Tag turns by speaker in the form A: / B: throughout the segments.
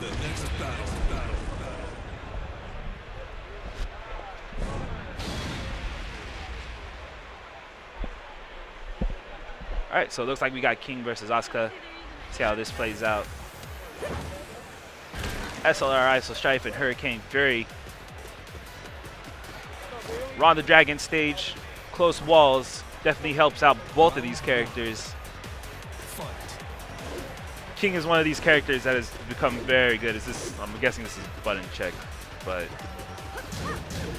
A: the next battle.
B: All right, so it looks like we got King versus Asuka. See how this plays out. SLR, IsoStrife, and Hurricane Fury. We're on the Dragon stage. Close walls definitely helps out both of these characters. King is one of these characters that has become very good. I'm guessing this is button check, but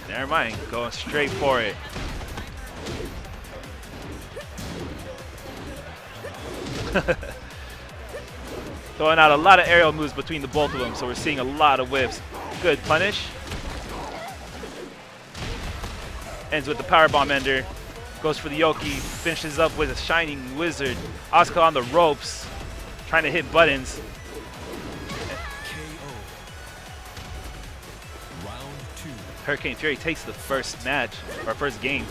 B: never mind. Going straight for it. Throwing out a lot of aerial moves between the both of them, so we're seeing a lot of whips. Good punish. Ends with the powerbomb ender. Goes for the Yoki. Finishes up with a Shining Wizard. Asuka on the ropes, trying to hit buttons.
A: Round 2.
B: Hurricane Fury takes the first match, or first game.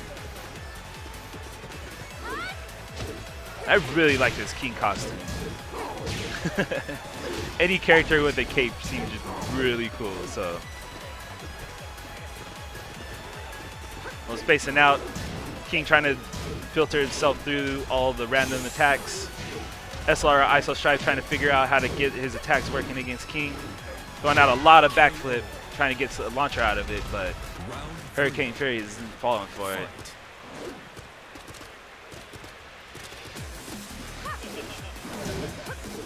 B: I really like this King costume. Any character with a cape seems just really cool, so. Well, spacing out. King trying to filter himself through all the random attacks. SLR IsoStrife trying to figure out how to get his attacks working against King. Throwing out a lot of backflip, trying to get a launcher out of it, but Hurricane Fury isn't falling for it.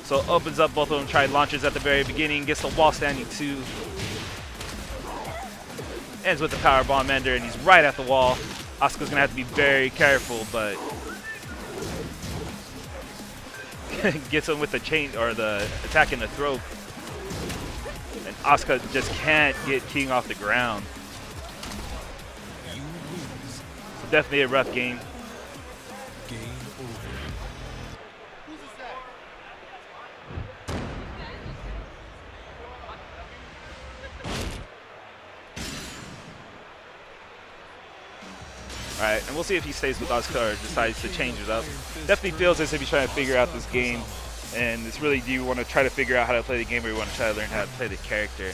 B: So opens up both of them, try launches at the very beginning, gets the wall standing too. Ends with the powerbomb ender, and he's right at the wall. Asuka's gonna have to be very careful, but gets him with the chain or the attack in the throat. And Asuka just can't get King off the ground. So definitely a rough game.
A: Game over.
B: All right, and we'll see if he stays with Asuka or decides to change it up. Definitely feels as if he's trying to figure out this game, and it's really, do you want to try to figure out how to play the game, or you want to try to learn how to play the character?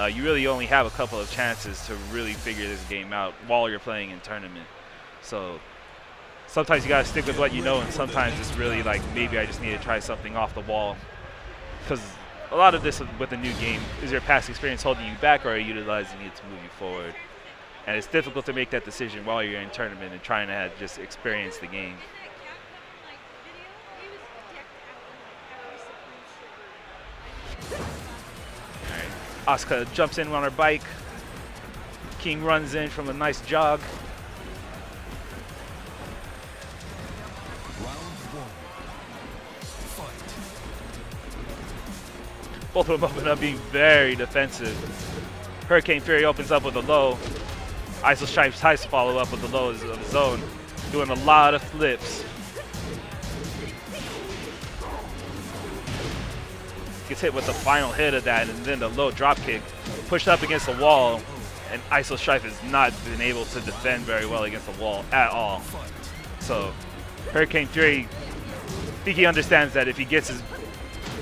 B: You really only have a couple of chances to really figure this game out while you're playing in tournament. So sometimes you got to stick with what you know, and sometimes it's really like, maybe I just need to try something off the wall. Because a lot of this with a new game, is your past experience holding you back, or are you utilizing it to move you forward? And it's difficult to make that decision while you're in tournament and trying to just experience the game. All right. Asuka jumps in on her bike. King runs in from a nice jog.
A: Round 1. Fight.
B: Both of them open up being very defensive. Hurricane Fury opens up with a low. IsoStrife tries to follow up with the low of his own, doing a lot of flips. Gets hit with the final hit of that, and then the low drop kick. Pushed up against the wall, and IsoStrife has not been able to defend very well against the wall at all. So Hurricane Fury, I think he understands that if he gets his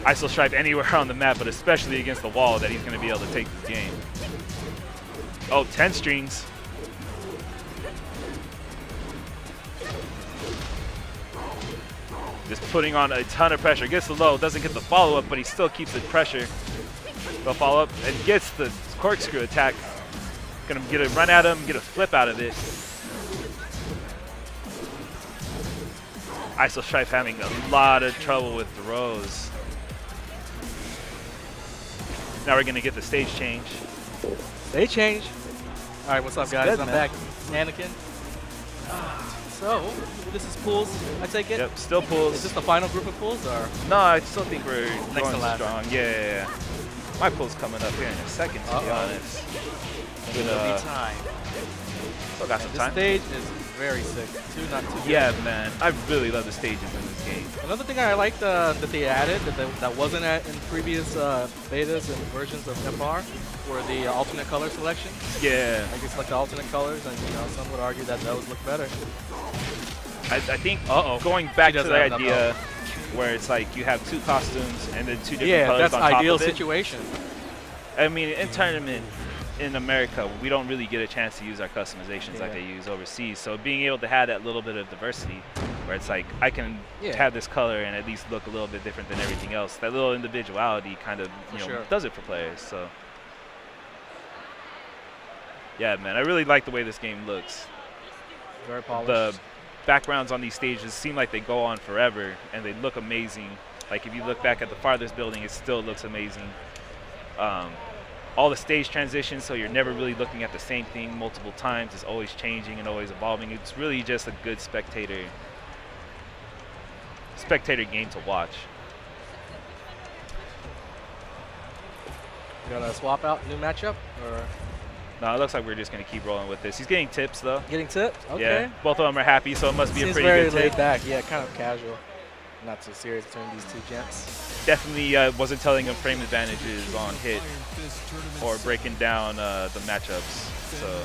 B: IsoStrife anywhere on the map, but especially against the wall, that he's going to be able to take this game. Oh, 10 strings. Just putting on a ton of pressure. Gets the low, doesn't get the follow-up, but he still keeps the pressure. The follow-up, and gets the corkscrew attack. Gonna get a run at him, get a flip out of it. IsoStrife having a lot of trouble with throws. Now we're gonna get the stage change.
C: They change. All right, what's up, guys?
B: good,
C: I'm
B: man.
C: back. Anakin. So, this is pools, I take it?
B: Yep, still pulls.
C: Is this the final group of pools, or?
B: No, I still think we're
C: Next
B: going
C: to last.
B: strong. Yeah. My pull's coming up here in a second, to be honest. But,
C: It'll be time.
B: still got some
C: This
B: time.
C: stage is very sick. Not too
B: Yeah,
C: good.
B: man. I really love the stages in this game.
C: Another thing I liked that they added that wasn't in previous betas and versions of FR were the alternate color selection.
B: Yeah.
C: I guess like the alternate colors, and some would argue that those look better.
B: I think
C: Uh-oh.
B: going back
C: She
B: to
C: doesn't
B: the
C: have enough
B: idea where it's like you have two costumes and then two different
C: Yeah,
B: colors
C: that's
B: on top
C: ideal
B: of it.
C: situation.
B: I mean, in tournament in America, we don't really get a chance to use our customizations like they use overseas. So being able to have that little bit of diversity, where it's like I can have this color and at least look a little bit different than everything else. That little individuality kind of does it for players. So yeah, man, I really like the way this game looks.
C: Very polished.
B: The backgrounds on these stages seem like they go on forever, and they look amazing. Like if you look back at the farthest building, it still looks amazing. All the stage transitions, so you're never really looking at the same thing multiple times. It's always changing and always evolving. It's really just a good spectator game to watch.
C: You gotta swap out new matchup, or?
B: No, it looks like we're just gonna keep rolling with this. He's getting tips though.
C: Getting tips? Okay.
B: Yeah, both of them are happy, so it must be a pretty
C: very
B: good tip.
C: laid back. Yeah, kind of casual. Not too serious between these two gents.
B: Definitely wasn't telling him frame advantages on hit or breaking down the matchups. So